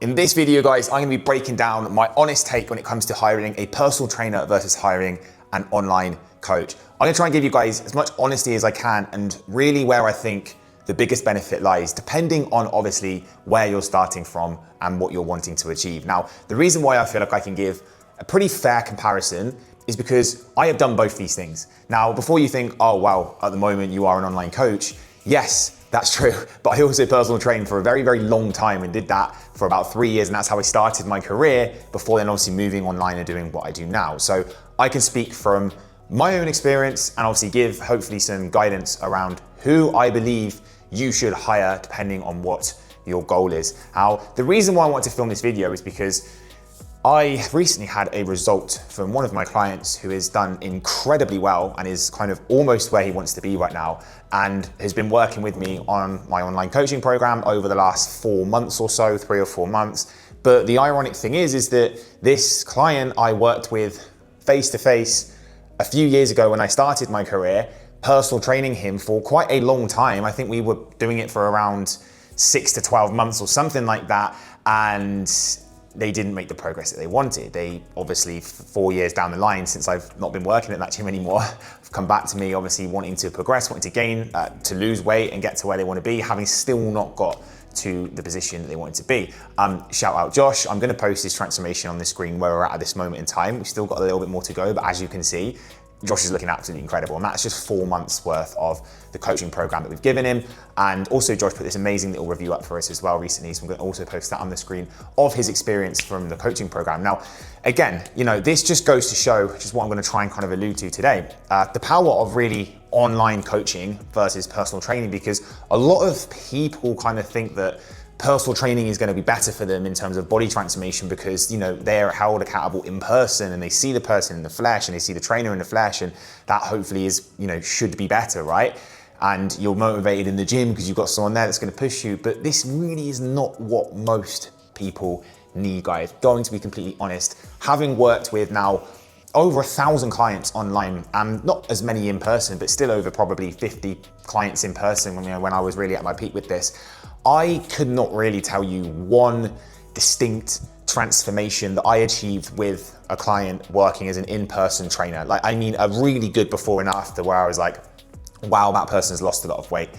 In this video, guys, I'm gonna be breaking down my honest take when it comes to hiring a personal trainer versus hiring an online coach. I'm gonna try and give you guys as much honesty as I can and really where I think the biggest benefit lies, depending on obviously where you're starting from and what you're wanting to achieve. Now, the reason why I feel like I can give a pretty fair comparison is because I have done both these things. Now, before you think, oh, wow, at the moment you are an online coach, yes, that's true, but I also personal trained for a very, very long time and did that for about 3 years, and that's how I started my career before then obviously moving online and doing what I do now. So I can speak from my own experience and obviously give hopefully some guidance around who I believe you should hire depending on what your goal is. Now, the reason why I want to film this video is because I recently had a result from one of my clients who has done incredibly well and is kind of almost where he wants to be right now and has been working with me on my online coaching program over the last 4 months or so, 3 or 4 months. But the ironic thing is that this client I worked with face to face a few years ago when I started my career, personal training him for quite a long time. I think we were doing it for around 6 to 12 months or something like that. And they didn't make the progress that they wanted. They obviously 4 years down the line, since I've not been working at that gym anymore, have come back to me obviously wanting to progress, wanting to gain, to lose weight and get to where they want to be, having still not got to the position that they wanted to be. Shout out Josh. I'm going to post his transformation on the screen where we're at this moment in time. We've still got a little bit more to go, but as you can see, Josh is looking absolutely incredible. And that's just 4 months worth of the coaching program that we've given him. And also Josh put this amazing little review up for us as well recently. So I'm going to also post that on the screen of his experience from the coaching program. Now, again, this just goes to show, which is what I'm going to try and kind of allude to today, the power of really online coaching versus personal training, because a lot of people kind of think that personal training is going to be better for them in terms of body transformation because, they're held accountable in person and they see the person in the flesh and they see the trainer in the flesh, and that hopefully is, should be better, right? And you're motivated in the gym because you've got someone there that's going to push you. But this really is not what most people need, guys. Going to be completely honest, having worked with now over 1,000 clients online and not as many in person, but still over probably 50 clients in person when I was really at my peak with this, I could not really tell you one distinct transformation that I achieved with a client working as an in-person trainer. A really good before and after where I was like, wow, that person's lost a lot of weight.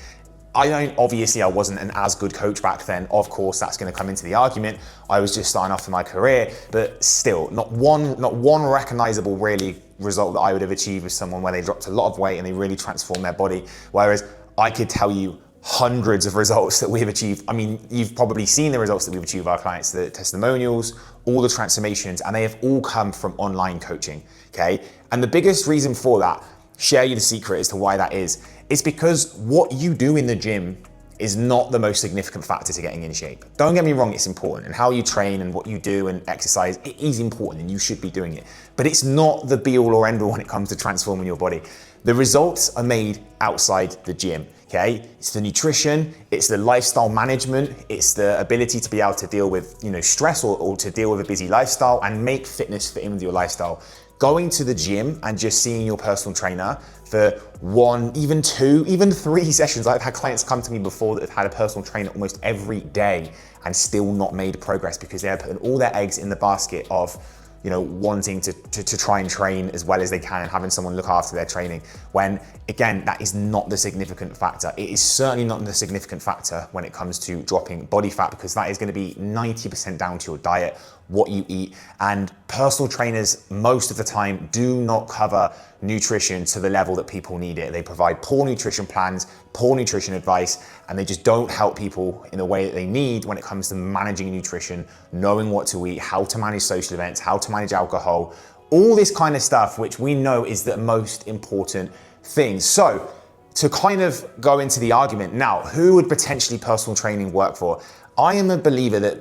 I wasn't an as good coach back then. Of course, that's going to come into the argument. I was just starting off in my career, but still not one recognizable really result that I would have achieved with someone where they dropped a lot of weight and they really transformed their body. Whereas I could tell you hundreds of results that we have achieved. You've probably seen the results that we've achieved with our clients, the testimonials, all the transformations, and they have all come from online coaching, okay? And the biggest reason for that, share you the secret as to why that is because what you do in the gym is not the most significant factor to getting in shape. Don't get me wrong, it's important, and how you train and what you do and exercise, it is important and you should be doing it. But it's not the be all or end all when it comes to transforming your body. The results are made outside the gym, okay? It's the nutrition, it's the lifestyle management, it's the ability to be able to deal with, stress or to deal with a busy lifestyle and make fitness fit in with your lifestyle. Going to the gym and just seeing your personal trainer for 1, even 2, even 3 sessions. I've had clients come to me before that have had a personal trainer almost every day and still not made progress because they're putting all their eggs in the basket of wanting to try and train as well as they can and having someone look after their training, when again, that is not the significant factor. It is certainly not the significant factor when it comes to dropping body fat, because that is going to be 90% down to your diet, what you eat. And personal trainers most of the time do not cover nutrition to the level that people need it. They provide poor nutrition plans, poor nutrition advice, and they just don't help people in the way that they need when it comes to managing nutrition, knowing what to eat, how to manage social events, how to manage alcohol, all this kind of stuff, which we know is the most important thing. So to kind of go into the argument now, who would potentially personal training work for? I am a believer that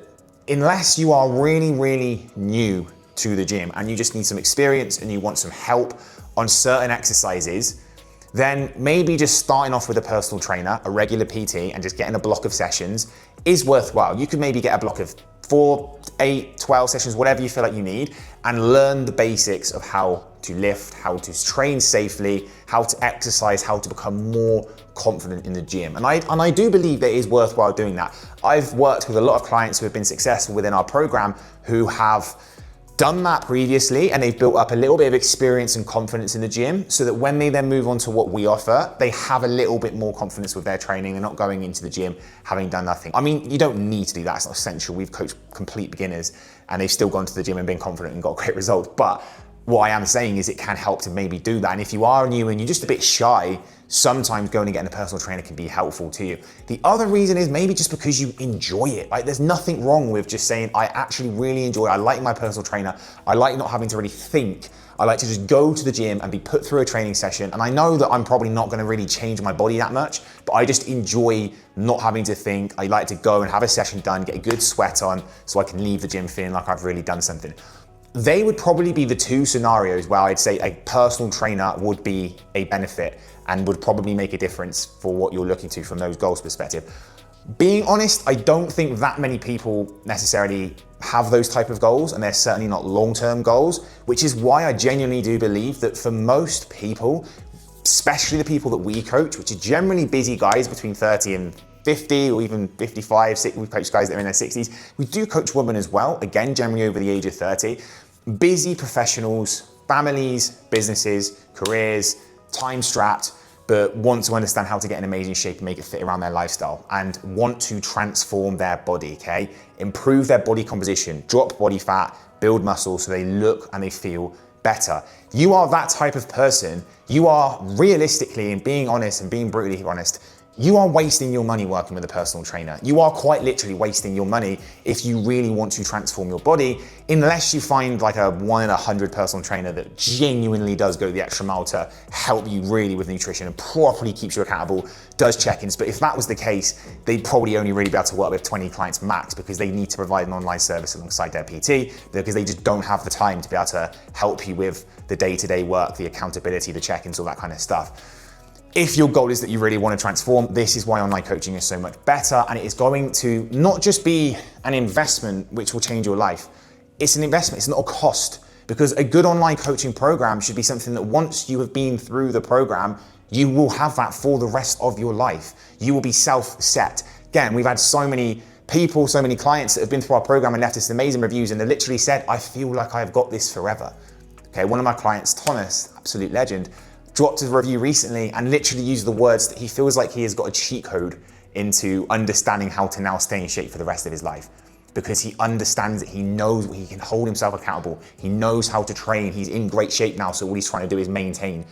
unless you are really, really new to the gym and you just need some experience and you want some help on certain exercises, then maybe just starting off with a personal trainer, a regular PT, and just getting a block of sessions is worthwhile. You could maybe get a block of 4 8, 12 sessions, whatever you feel like you need, and learn the basics of how to lift, how to train safely, how to exercise, how to become more confident in the gym. And I do believe that it is worthwhile doing that. I've worked with a lot of clients who have been successful within our program who have done that previously, and they've built up a little bit of experience and confidence in the gym, so that when they then move on to what we offer, they have a little bit more confidence with their training. They're not going into the gym having done nothing. I mean, you don't need to do that, it's not essential. We've coached complete beginners and they've still gone to the gym and been confident and got great results. But what I am saying is it can help to maybe do that. And if you are new and you're just a bit shy, sometimes going and getting a personal trainer can be helpful to you. The other reason is maybe just because you enjoy it. Like, there's nothing wrong with just saying, I actually really enjoy it. I like my personal trainer. I like not having to really think. I like to just go to the gym and be put through a training session. And I know that I'm probably not gonna really change my body that much, but I just enjoy not having to think. I like to go and have a session done, get a good sweat on, so I can leave the gym feeling like I've really done something. They would probably be the two scenarios where I'd say a personal trainer would be a benefit and would probably make a difference for what you're looking to from those goals perspective. Being honest, I don't think that many people necessarily have those type of goals, and they're certainly not long-term goals, which is why I genuinely do believe that for most people, especially the people that we coach, which are generally busy guys between 30 and 50 or even 55, we've coached guys that are in their 60s. We do coach women as well, again, generally over the age of 30. Busy professionals, families, businesses, careers, time-strapped, but want to understand how to get in amazing shape and make it fit around their lifestyle, and want to transform their body, okay? Improve their body composition, drop body fat, build muscle so they look and they feel better. You are that type of person. You are realistically, and being honest and being brutally honest, you are wasting your money working with a personal trainer. You are quite literally wasting your money if you really want to transform your body, unless you find like a 1 in 100 personal trainer that genuinely does go the extra mile to help you really with nutrition and properly keeps you accountable, does check-ins. But if that was the case, they'd probably only really be able to work with 20 clients max, because they need to provide an online service alongside their PT, because they just don't have the time to be able to help you with the day-to-day work, the accountability, the check-ins, all that kind of stuff. If your goal is that you really want to transform, this is why online coaching is so much better, and it is going to not just be an investment which will change your life. It's an investment, it's not a cost, because a good online coaching program should be something that once you have been through the program, you will have that for the rest of your life. You will be self-set. Again, we've had so many people, so many clients that have been through our program and left us amazing reviews, and they literally said, I feel like I've got this forever. Okay, one of my clients, Thomas, absolute legend, dropped a review recently and literally used the words that he feels like he has got a cheat code into understanding how to now stay in shape for the rest of his life, because he understands it. He knows he can hold himself accountable. He knows how to train. He's in great shape now, so all he's trying to do is maintain,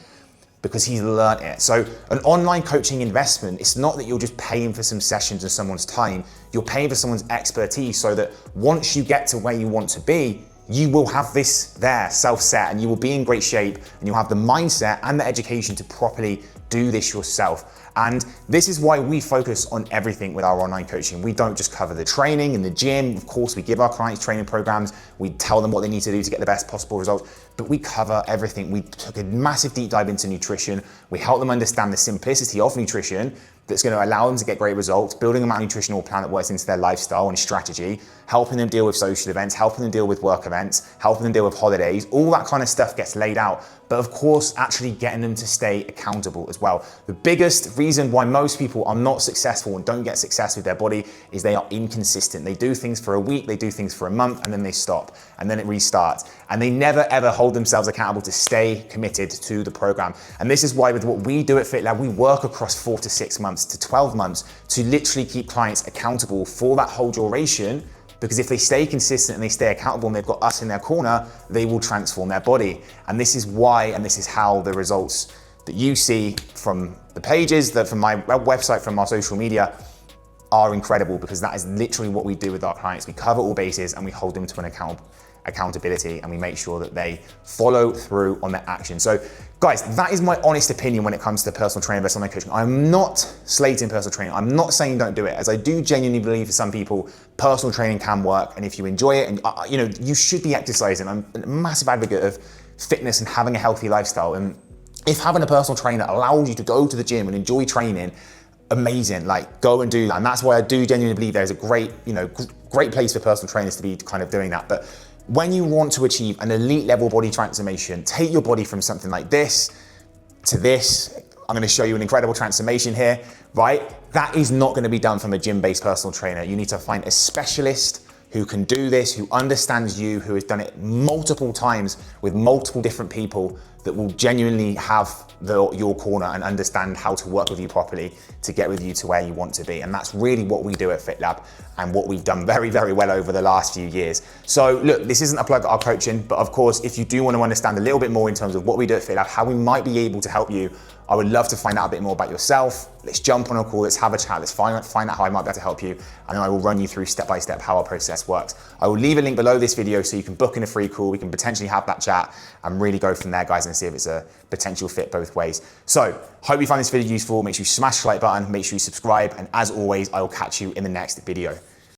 because he's learned it. So an online coaching investment, it's not that you're just paying for some sessions and someone's time. You're paying for someone's expertise, so that once you get to where you want to be, you will have this there self-set, and you will be in great shape, and you'll have the mindset and the education to properly do this yourself. And this is why we focus on everything with our online coaching. We don't just cover the training in the gym. Of course, we give our clients training programs. We tell them what they need to do to get the best possible results, but we cover everything. We took a massive deep dive into nutrition. We help them understand the simplicity of nutrition that's going to allow them to get great results, building them out a nutritional plan that works into their lifestyle and strategy, helping them deal with social events, helping them deal with work events, helping them deal with holidays. All that kind of stuff gets laid out. But of course, actually getting them to stay accountable as well. The biggest reason why most people are not successful and don't get success with their body is they are inconsistent. They do things for a week, they do things for a month, and then they stop, and then it restarts. And they never ever hold themselves accountable to stay committed to the program. And this is why with what we do at FitLab, we work across 4 to 6 months to 12 months to literally keep clients accountable for that whole duration. Because if they stay consistent and they stay accountable and they've got us in their corner, they will transform their body. And this is why, and this is how the results that you see from the pages, that from my website, from our social media, are incredible, because that is literally what we do with our clients. We cover all bases and we hold them to an accountability, and we make sure that they follow through on their action. So guys, that is my honest opinion when it comes to personal training versus online coaching. I'm not slating personal training. I'm not saying don't do it, as I do genuinely believe for some people, personal training can work. And if you enjoy it, and you should be exercising. I'm a massive advocate of fitness and having a healthy lifestyle. And if having a personal trainer allows you to go to the gym and enjoy training, amazing. Like, go and do that. And that's why I do genuinely believe there's a great, great place for personal trainers to be kind of doing that. But when you want to achieve an elite level body transformation, take your body from something like this to this. I'm going to show you an incredible transformation here, right? That is not going to be done from a gym-based personal trainer. You need to find a specialist who can do this, who understands you, who has done it multiple times with multiple different people, that will genuinely have your corner and understand how to work with you properly to get with you to where you want to be. And that's really what we do at FitLab and what we've done very, very well over the last few years. So look, this isn't a plug at our coaching, but of course, if you do want to understand a little bit more in terms of what we do at FitLab, how we might be able to help you, I would love to find out a bit more about yourself. Let's jump on a call, let's have a chat, let's find out how I might be able to help you, and then I will run you through step-by-step how our process works. I will leave a link below this video so you can book in a free call, we can potentially have that chat and really go from there, guys, and see if it's a potential fit both ways. So, hope you find this video useful. Make sure you smash the like button, make sure you subscribe, and as always, I will catch you in the next video.